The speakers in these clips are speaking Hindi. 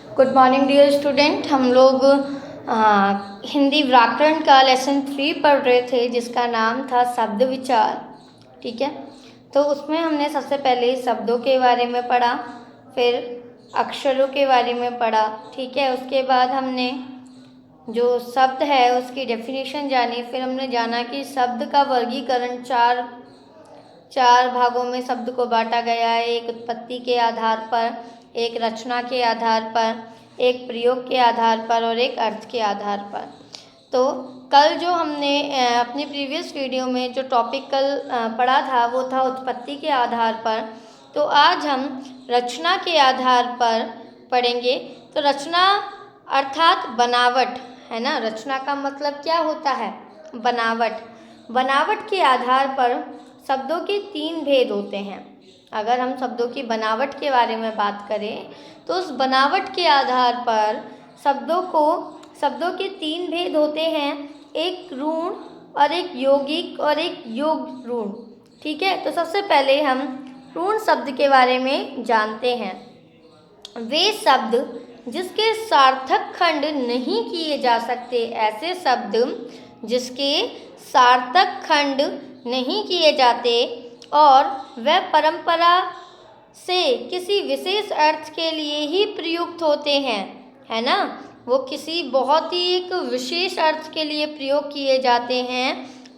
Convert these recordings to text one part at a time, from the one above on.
Good morning dear student. हम लोग हिंदी व्याकरण का लेसन 3 पढ़ रहे थे जिसका नाम था शब्द विचार। ठीक है, तो उसमें हमने सबसे पहले शब्दों के बारे में पढ़ा, फिर अक्षरों के बारे में पढ़ा। ठीक है, उसके बाद हमने जो शब्द है उसकी डेफिनेशन जानी। फिर हमने जाना कि शब्द का वर्गीकरण चार भागों में शब्द को बांटा गया है। एक उत्पत्ति के आधार पर, एक रचना के आधार पर, एक प्रयोग के आधार पर और एक अर्थ के आधार पर। तो कल जो हमने अपनी प्रीवियस वीडियो में जो टॉपिक कल पढ़ा था वो था उत्पत्ति के आधार पर। तो आज हम रचना के आधार पर पढ़ेंगे। तो रचना अर्थात बनावट है ना। रचना का मतलब क्या होता है? बनावट। बनावट के आधार पर शब्दों के 3 भेद होते हैं। अगर हम शब्दों की बनावट के बारे में बात करें तो उस बनावट के आधार पर शब्दों के 3 भेद होते हैं, एक ऋण और एक यौगिक और एक योग ऋण। ठीक है, तो सबसे पहले हम ऋण शब्द के बारे में जानते हैं। वे शब्द जिसके सार्थक खंड नहीं किए जा सकते, ऐसे शब्द जिसके सार्थक खंड नहीं किए जाते और वह परंपरा से किसी विशेष अर्थ के लिए ही प्रयुक्त होते हैं, है ना। वो किसी बहुत ही एक विशेष अर्थ के लिए प्रयोग किए जाते हैं,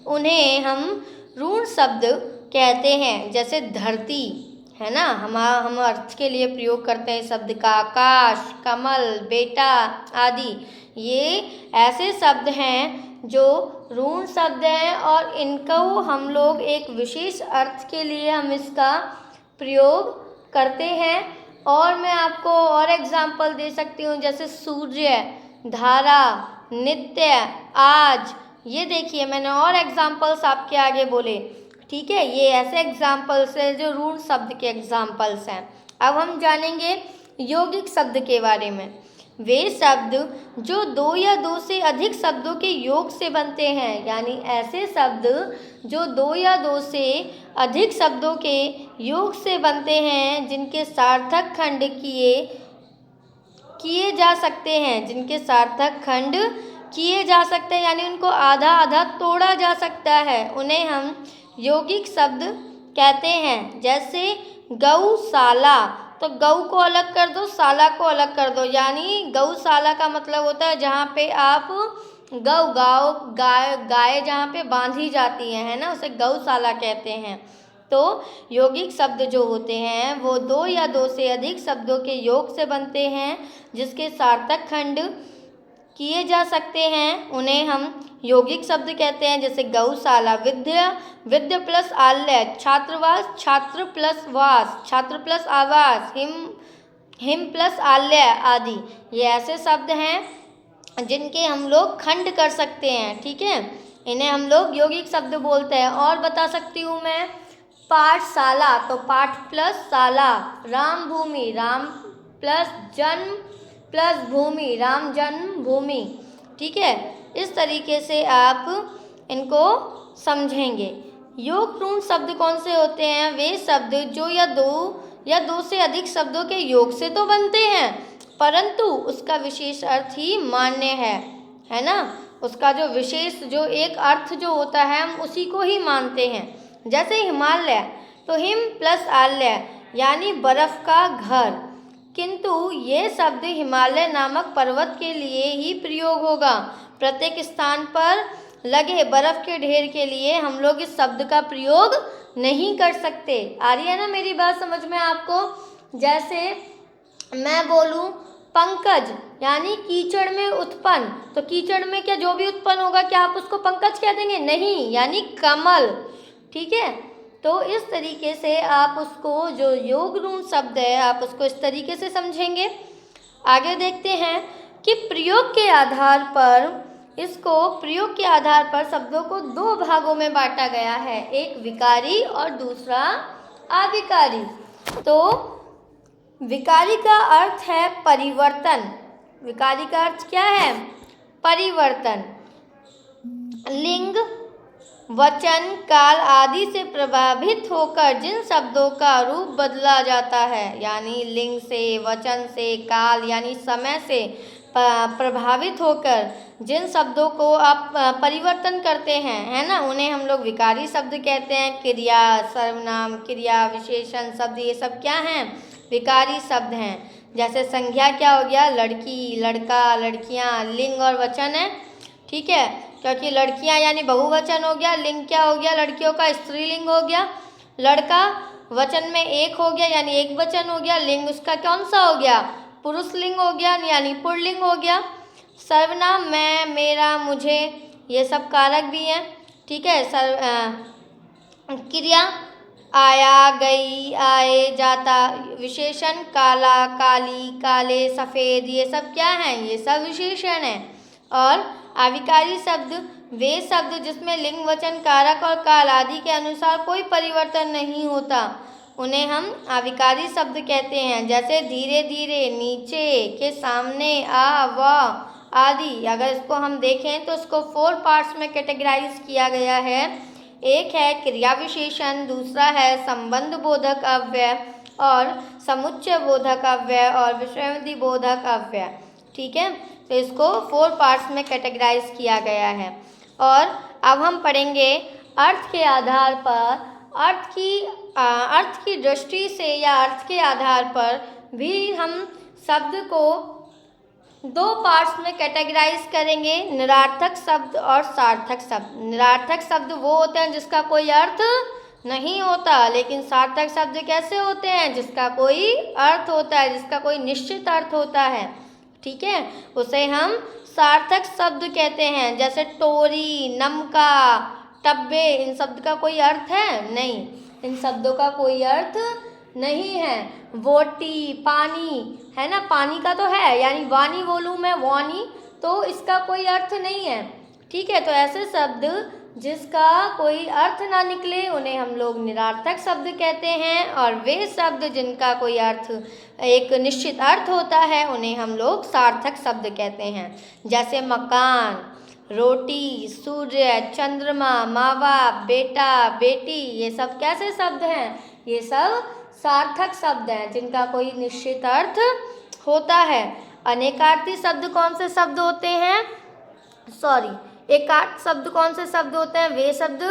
उन्हें हम ऋण शब्द कहते हैं। जैसे धरती है ना, हम अर्थ के लिए प्रयोग करते हैं शब्द का। आकाश, कमल, बेटा आदि ये ऐसे शब्द हैं जो ऋण शब्द हैं और इनको हम लोग एक विशेष अर्थ के लिए हम इसका प्रयोग करते हैं। और मैं आपको और एग्जाम्पल दे सकती हूँ, जैसे सूर्य, धारा, नित्य, आज। ये देखिए मैंने और एग्जाम्पल्स आपके आगे बोले। ठीक है, ये ऐसे एग्जाम्पल्स हैं जो ऋण शब्द के एग्जाम्पल्स हैं। अब हम जानेंगे यौगिक शब्द के बारे में। वे शब्द जो 2 या 2 से अधिक शब्दों के योग से बनते हैं, यानी ऐसे शब्द जो 2 या 2 से अधिक शब्दों के योग से बनते हैं, जिनके सार्थक खंड किए जा सकते हैं, जिनके सार्थक खंड किए जा सकते हैं, यानी उनको आधा आधा तोड़ा जा सकता है, उन्हें हम यौगिक शब्द कहते हैं। जैसे गौशाला, तो गौ को अलग कर दो, शाला को अलग कर दो, यानी गौशाला का मतलब होता है जहाँ पे आप गाय जहाँ पे बांधी जाती है ना, उसे गौशाला कहते हैं। तो यौगिक शब्द जो होते हैं वो 2 या 2 से अधिक शब्दों के योग से बनते हैं, जिसके सार्थक खंड किए जा सकते हैं, उन्हें हम यौगिक शब्द कहते हैं। जैसे गौशाला, विद्या प्लस आलय, छात्रवास, छात्र प्लस वास, छात्र प्लस आवास, हिम प्लस आलय आदि। ये ऐसे शब्द हैं जिनके हम लोग खंड कर सकते हैं। ठीक है, इन्हें हम लोग यौगिक शब्द बोलते हैं। और बता सकती हूँ मैं, पाठशाला, तो पाठ प्लस शाला, राम भूमि, राम प्लस जन्म प्लस भूमि, राम जन्म भूमि। ठीक है, इस तरीके से आप इनको समझेंगे। योग ऋण शब्द कौन से होते हैं? वे शब्द जो या 2 से अधिक शब्दों के योग से तो बनते हैं, परंतु उसका विशेष अर्थ ही मान्य है ना। उसका जो विशेष जो एक अर्थ जो होता है हम उसी को ही मानते हैं। जैसे हिमालय, तो हिम प्लस आलय यानी बर्फ का घर, किंतु ये शब्द हिमालय नामक पर्वत के लिए ही प्रयोग होगा। प्रत्येक स्थान पर लगे बर्फ के ढेर के लिए हम लोग इस शब्द का प्रयोग नहीं कर सकते। आ रही है ना मेरी बात समझ में आपको? जैसे मैं बोलूं पंकज यानी कीचड़ में उत्पन्न, तो कीचड़ में क्या जो भी उत्पन्न होगा क्या आप उसको पंकज कह देंगे? नहीं, यानी कमल। ठीक है, तो इस तरीके से आप उसको जो योग ऋण शब्द है आप उसको इस तरीके से समझेंगे। आगे देखते हैं कि प्रयोग के आधार पर शब्दों को 2 भागों में बांटा गया है, एक विकारी और दूसरा अविकारी। तो विकारी का अर्थ है परिवर्तन। विकारी का अर्थ क्या है? परिवर्तन। लिंग, वचन, काल आदि से प्रभावित होकर जिन शब्दों का रूप बदला जाता है, यानी लिंग से, वचन से, काल यानी समय से प्रभावित होकर जिन शब्दों को आप परिवर्तन करते हैं, है ना, उन्हें हम लोग विकारी शब्द कहते हैं। क्रिया, सर्वनाम, क्रिया, विशेषण शब्द, ये सब क्या हैं? विकारी शब्द हैं। जैसे संज्ञा क्या हो गया? लड़की, लड़का, लड़कियां। लिंग और वचन है, ठीक है, क्योंकि लड़कियां यानी बहुवचन हो गया। लिंग क्या हो गया? लड़कियों का स्त्रीलिंग हो गया। लड़का वचन में एक हो गया यानी एक वचन हो गया। लिंग उसका कौन सा हो गया? पुरुष लिंग हो गया यानी पुल्लिंग हो गया। सर्वनाम मैं, मेरा, मुझे, ये सब कारक भी हैं, ठीक है। क्रिया आया, गई, आए, जाता। विशेषण काला, काली, काले, सफ़ेद, ये सब क्या हैं? ये सब विशेषण हैं। और अविकारी शब्द वे शब्द जिसमें लिंग, वचन, कारक और काल आदि के अनुसार कोई परिवर्तन नहीं होता, उन्हें हम अविकारी शब्द कहते हैं। जैसे धीरे धीरे, नीचे, के सामने, आ, व आदि। अगर इसको हम देखें तो इसको 4 पार्ट्स में कैटेगराइज किया गया है। एक है क्रिया विशेषण, दूसरा है संबंध बोधक अव्यय और समुच्चय बोधक अव्यय और विषयवृद्धि बोधक अव्यय, ठीक है। तो इसको 4 पार्ट्स में कैटेगराइज किया गया है। और अब हम पढ़ेंगे अर्थ के आधार पर, अर्थ की दृष्टि से या अर्थ के आधार पर भी हम शब्द को 2 पार्ट्स में कैटेगराइज करेंगे, निरार्थक शब्द और सार्थक शब्द। निरार्थक शब्द वो होते हैं जिसका कोई अर्थ नहीं होता, लेकिन सार्थक शब्द कैसे होते हैं? जिसका कोई अर्थ होता है, जिसका कोई निश्चित अर्थ होता है, ठीक है, उसे हम सार्थक शब्द कहते हैं। जैसे टोरी, नमका, टब्बे, इन शब्द का कोई अर्थ है? नहीं, इन शब्दों का कोई अर्थ नहीं है। वोटी, पानी, है ना, पानी का तो है, यानी वानी बोलूँ मैं, वानी, तो इसका कोई अर्थ नहीं है, ठीक है। तो ऐसे शब्द जिसका कोई अर्थ ना निकले उन्हें हम लोग निरार्थक शब्द कहते हैं, और वे शब्द जिनका कोई अर्थ, एक निश्चित अर्थ होता है, उन्हें हम लोग सार्थक शब्द कहते हैं। जैसे मकान, रोटी, सूर्य, चंद्रमा, माँ बाप, बेटा, बेटी, ये सब कैसे शब्द हैं? ये सब सार्थक शब्द हैं जिनका कोई निश्चित अर्थ होता है। अनेकार्थी शब्द कौन से शब्द होते हैं? एकार्थ शब्द कौन से शब्द होते हैं? वे शब्द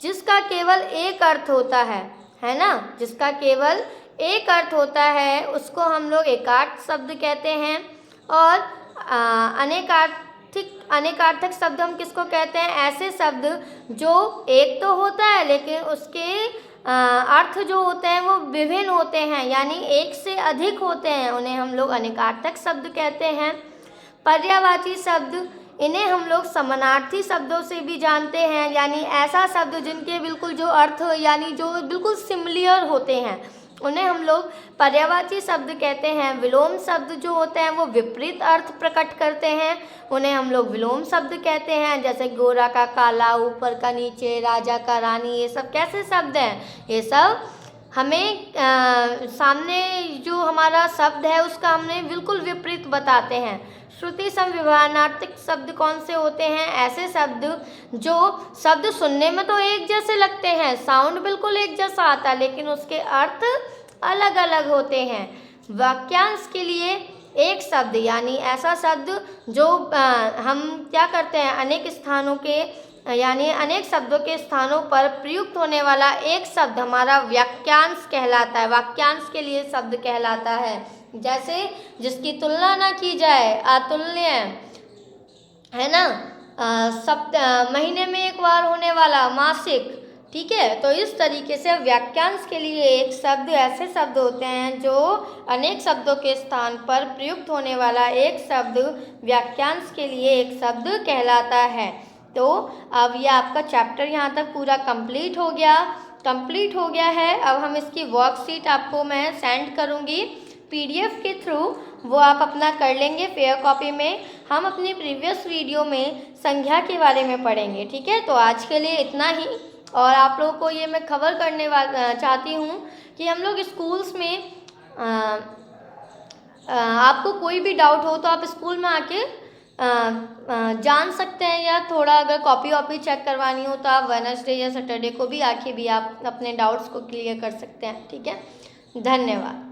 जिसका केवल एक अर्थ होता है ना, जिसका केवल एक अर्थ होता है, उसको हम लोग एकार्थ शब्द कहते हैं। और अनेकार्थक शब्द हम किसको कहते हैं? ऐसे शब्द जो एक तो होता है लेकिन उसके अर्थ जो होते हैं वो विभिन्न होते हैं, यानी एक से अधिक होते हैं, उन्हें हम लोग अनेकार्थक शब्द कहते हैं। पर्यायवाची शब्द, इन्हें हम लोग समानार्थी शब्दों से भी जानते हैं, यानी ऐसा शब्द जिनके बिल्कुल जो अर्थ, यानी जो बिल्कुल सिमिलर होते हैं, उन्हें हम लोग पर्यायवाची शब्द कहते हैं। विलोम शब्द जो होते हैं वो विपरीत अर्थ प्रकट करते हैं, उन्हें हम लोग विलोम शब्द कहते हैं। जैसे गोरा का काला, ऊपर का नीचे, राजा का रानी, ये सब कैसे शब्द हैं? ये सब हमें सामने जो हमारा शब्द है उसका हमें बिल्कुल विपरीत बताते हैं। श्रुति समविवरणार्थक शब्द कौन से होते हैं? ऐसे शब्द जो शब्द सुनने में तो एक जैसे लगते हैं, साउंड बिल्कुल एक जैसा आता है, लेकिन उसके अर्थ अलग अलग होते हैं। वाक्यांश के लिए एक शब्द, यानी ऐसा शब्द जो हम क्या करते हैं, अनेक स्थानों के, यानी अनेक शब्दों के स्थानों पर प्रयुक्त होने वाला एक शब्द हमारा वाक्यांश कहलाता है। वाक्यांश के लिए शब्द कहलाता है। जैसे जिसकी तुलना ना की जाए, अतुल्य, है ना, महीने में एक बार होने वाला, मासिक, ठीक है। तो इस तरीके से वाक्यांश के लिए एक शब्द, ऐसे शब्द होते हैं जो अनेक शब्दों के स्थान पर प्रयुक्त होने वाला एक शब्द वाक्यांश के लिए एक शब्द कहलाता है। तो अब ये आपका चैप्टर यहाँ तक पूरा कंप्लीट हो गया है। अब हम इसकी वर्कशीट आपको मैं सेंड करूँगी PDF के थ्रू, वो आप अपना कर लेंगे फेयर कॉपी में। हम अपनी प्रीवियस वीडियो में संज्ञा के बारे में पढ़ेंगे, ठीक है। तो आज के लिए इतना ही, और आप लोगों को ये मैं खबर करने चाहती हूँ कि हम लोग स्कूल्स में आपको कोई भी डाउट हो तो आप स्कूल में आके जान सकते हैं, या थोड़ा अगर कॉपी वॉपी चेक करवानी हो तो आप वेडनेसडे या सैटरडे को भी आके भी आप अपने डाउट्स को क्लियर कर सकते हैं। ठीक है, धन्यवाद।